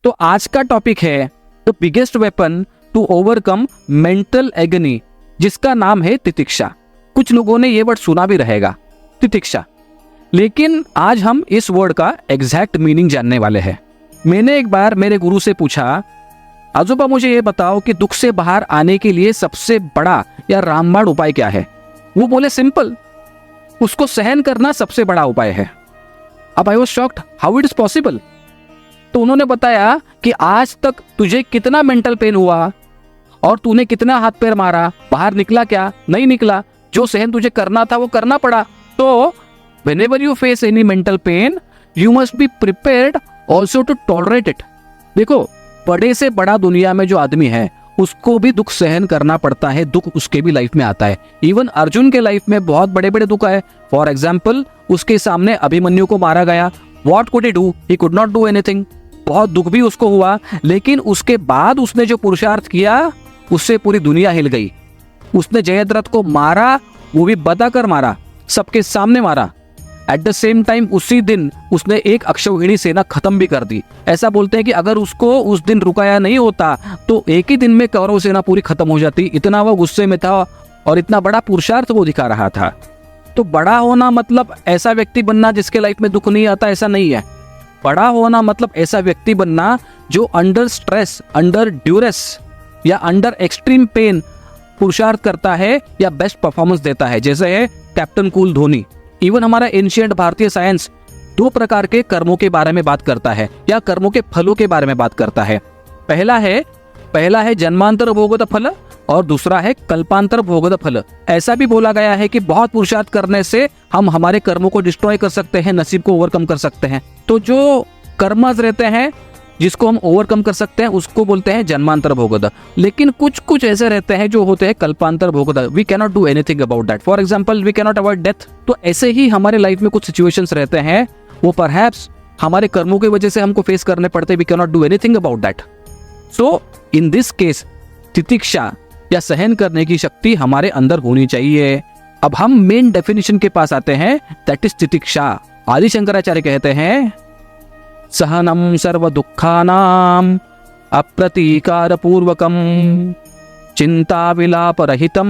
तो आज का टॉपिक है the biggest weapon to overcome mental agony, जिसका नाम है तितिक्षा। कुछ लोगों ने ये वर्ड सुना भी रहेगा, तितिक्षा, लेकिन आज हम इस वर्ड का एग्जैक्ट मीनिंग जानने वाले हैं। मैंने एक बार मेरे गुरु से पूछा, आजोबा मुझे ये बताओ कि दुख से बाहर आने के लिए सबसे बड़ा या रामबाण उपाय क्या है। वो बोले सिंपल, उसको सहन करना सबसे बड़ा उपाय है। अब I was shocked, how it is possible. तो उन्होंने बताया कि आज तक तुझे कितना मेंटल पेन हुआ और तूने कितना हाथ पैर मारा, बाहर निकला क्या? नहीं निकला। जो सहन तुझे करना था वो करना पड़ा। तो whenever you face any mental pain, you must be prepared also to tolerate it। देखो, बड़े से बड़ा दुनिया में जो आदमी है उसको भी दुख सहन करना पड़ता है, दुख उसके भी लाइफ में आता है। इवन अर्जुन के लाइफ में बहुत बड़े बड़े दुख आए। फॉर एग्जाम्पल, उसके सामने अभिमन्यु को मारा गया। What could he do? He could not do anything. बहुत दुख भी उसको हुआ, लेकिन उसके बाद उसने जो पुरुषार्थ किया उससे पूरी दुनिया हिल गई। उसने जयद्रथ को मारा, वो भी बताकर मारा, सबके सामने मारा। एट द सेम टाइम उसी दिन उसने एक अक्षौहिणी सेना खत्म भी कर दी। ऐसा बोलते हैं कि अगर उसको उस दिन रुकाया नहीं होता तो एक ही दिन में कौरव सेना पूरी खत्म हो जाती। इतना वो गुस्से में था और इतना बड़ा पुरुषार्थ वो दिखा रहा था। तो बड़ा होना मतलब ऐसा व्यक्ति बनना जिसके लाइफ में दुख नहीं आता, ऐसा नहीं है। बड़ा होना मतलब ऐसा व्यक्ति बनना जो अंडर स्ट्रेस, अंडर ड्यूरेस या अंडर एक्सट्रीम पेन पुरुषार्थ करता है या बेस्ट परफॉर्मेंस देता है, जैसे है कैप्टन कूल धोनी। इवन हमारा एंशिएंट भारतीय साइंस दो प्रकार के कर्मों के बारे में बात करता है या कर्मों के फलों के बारे में बात करता है। पहला है जन्मांतर भोगत फल और दूसरा है कल्पांतर भोगत फल। ऐसा भी बोला गया है कि बहुत पुरुषार्थ करने से हम हमारे कर्मों को डिस्ट्रॉय कर सकते हैं, नसीब को ओवरकम कर सकते हैं। तो जो कर्मज रहते हैं जिसको हम ओवरकम कर सकते हैं उसको बोलते हैं जन्मांतर भोगद। लेकिन कुछ ऐसे रहते हैं जो होते हैं कल्पांतर भोगद। We cannot do anything about that. For example, we cannot avoid death. तो ऐसे ही हमारे लाइफ में कुछ सिचुएशंस रहते हैं, वो परहैप्स हमारे कर्मों की वजह से हमको फेस करने पड़ते हैं। We cannot do anything about that. So in this case तितिक्षा या सहन करने की शक्ति हमारे अंदर होनी चाहिए। अब हम मेन डेफिनेशन के पास आते हैं, दैट इज तितिक्षा। आदि शंकराचार्य कहते हैं, सहनम सर्व दुखानाम अप्रतीकार पूर्वकम चिंता विलाप रहितम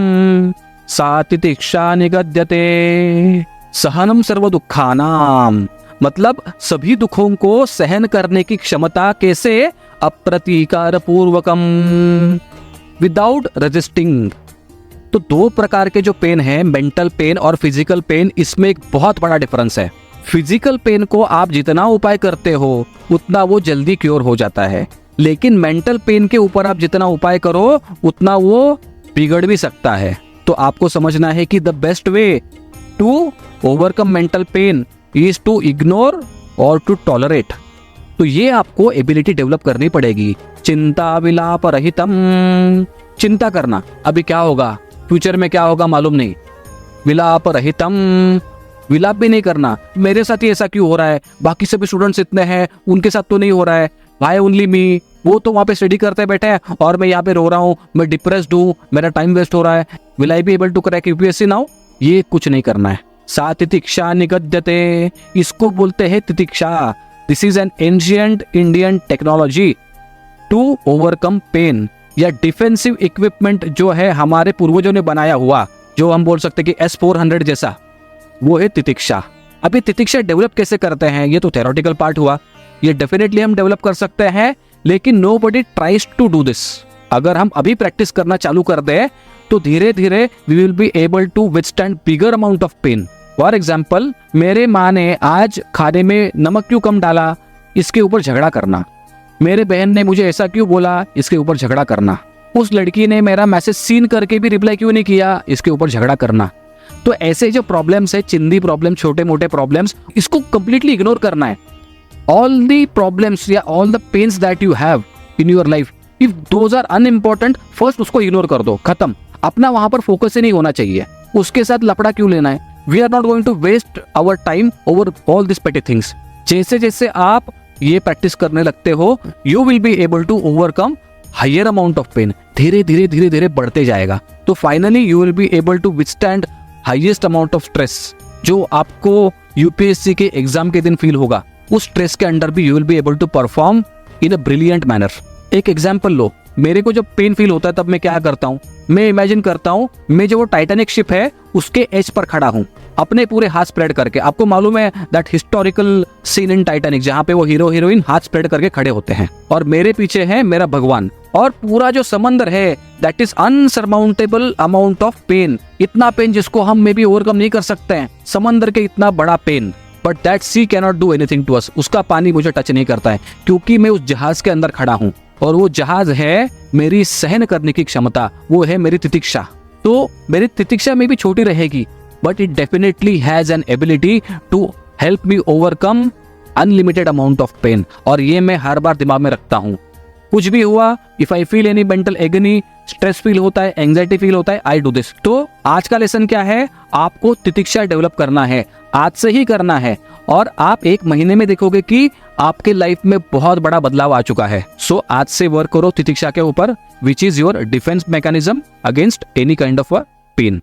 सा तितिक्षा निगद्यते। सहनम सर्व दुखानाम मतलब सभी दुखों को सहन करने की क्षमता। कैसे? अप्रतीकार पूर्वकम, विदाउट रेजिस्टिंग। तो दो प्रकार के जो पेन है, मेंटल पेन और फिजिकल पेन, इसमें एक बहुत बड़ा डिफरेंस है। फिजिकल पेन को आप जितना उपाय करते हो उतना वो जल्दी क्योर हो जाता है, लेकिन मेंटल पेन के ऊपर आप जितना उपाय करो उतना वो बिगड़ भी सकता है। तो आपको समझना है कि the best way to overcome mental pain is to ignore और टू टॉलरेट। तो ये आपको एबिलिटी डेवलप करनी पड़ेगी। चिंता विलाप रहितम, चिंता करना अभी क्या होगा, फ्यूचर में क्या होगा मालूम नहीं। विलाप रहितम, विलाप भी नहीं करना, मेरे साथ ही ऐसा क्यों हो रहा है, बाकी सभी स्टूडेंट्स इतने हैं उनके साथ तो नहीं हो रहा है, वाई ओनली मी, वो तो वहां पे स्टडी करते बैठे हैं और मैं यहाँ पे रो रहा हूँ, मैं डिप्रेस्ड हूँ, मेरा टाइम वेस्ट हो रहा है, will I be able to crack UPSC now? ये कुछ नहीं करना है। सा तितिक्षा निगद्यते, इसको बोलते हैं तितिक्षा। This is an ancient Indian technology to overcome pain या डिफेंसिव इक्विपमेंट जो है हमारे पूर्वजों ने बनाया हुआ, जो हम बोल सकते हैं कि S-400 जैसा, वो है तितिक्षा। अभी तितिक्षा डेवलप कैसे करते हैं, ये तो थ्योरेटिकल पार्ट हुआ। ये डेफिनेटली हम डेवलप कर सकते हैं, लेकिन nobody tries to do this. अगर हम अभी प्रैक्टिस करना चालू कर दें तो धीरे धीरे we will be able to withstand bigger amount of pain. For example, मेरे माँ ने आज खाने में नमक क्यों कम डाला, इसके ऊपर झगड़ा करना। मेरे बहन ने मुझे ऐसा क्यों बोला, इसके ऊपर झगड़ा करना। उस लड़की ने मेरा मैसेज सीन करके भी रिप्लाई क्यों नहीं किया, इसके ऊपर झगड़ा करना। तो ऐसे जो प्रॉब्लम्स है, चिंदी प्रॉब्लम, छोटे मोटे प्रॉब्लम्स, इसको कंप्लीटली इग्नोर करना है। ऑल द प्रॉब्लम्स या all the pains that you have in your life, if those are unimportant, first उसको इग्नोर कर दो, खत्म। अपना वहां पर फोकस ही नहीं होना चाहिए, उसके साथ लफड़ा क्यों लेना है। We are not going to waste our time over all this petty things. जैसे जैसे आप ये प्रैक्टिस करने लगते हो, you will be able to overcome higher amount of pain. धीरे धीरे धीरे धीरे बढ़ते जाएगा, तो finally you will be able to withstand highest amount of stress जो आपको यूपीएससी के एग्जाम के दिन फील होगा। उस स्ट्रेस के अंडर भी you will be able to perform in a brilliant manner. एक एग्जाम्पल लो, मेरे को जब पेन फील होता है तब मैं क्या करता हूँ, मैं इमेजिन करता हूँ मैं जो वो टाइटैनिक शिप है उसके एज पर खड़ा हूँ, अपने पूरे हाथ स्प्रेड करके। आपको मालूम है that historical seen in Titanic जहाँ पे वो हीरो हीरोइन हाथ स्प्रेड करके खड़े होते हैं, और मेरे पीछे है मेरा भगवान, और पूरा जो समंदर है that is unsurmountable amount of pain, इतना पेन जिसको हम मे बी ओवरकम नहीं कर सकते हैं, समंदर के इतना बड़ा pain, but that sea cannot do anything to us. उसका पानी मुझे टच नहीं करता है क्योंकि मैं उस जहाज के अंदर खड़ा हूँ, और वो जहाज है मेरी सहन करने की क्षमता, वो है मेरी तितिक्षा। तो मेरी तितिक्षा में भी छोटी रहेगी, but it definitely has an ability to help me overcome unlimited amount of pain. और ये मैं हर बार दिमाग में रखता हूँ, कुछ भी हुआ, if I feel any mental agony, stress feel होता है, एंजाइटी फील होता है, आई डू दिस। तो आज का लेसन क्या है, आपको तितिक्षा डेवलप करना है, आज से ही करना है, और आप 1 महीने में देखोगे कि आपके लाइफ में बहुत बड़ा बदलाव आ चुका है। सो आज से वर्क करो तितिक्षा के ऊपर, which is your defence mechanism against any kind of a pen.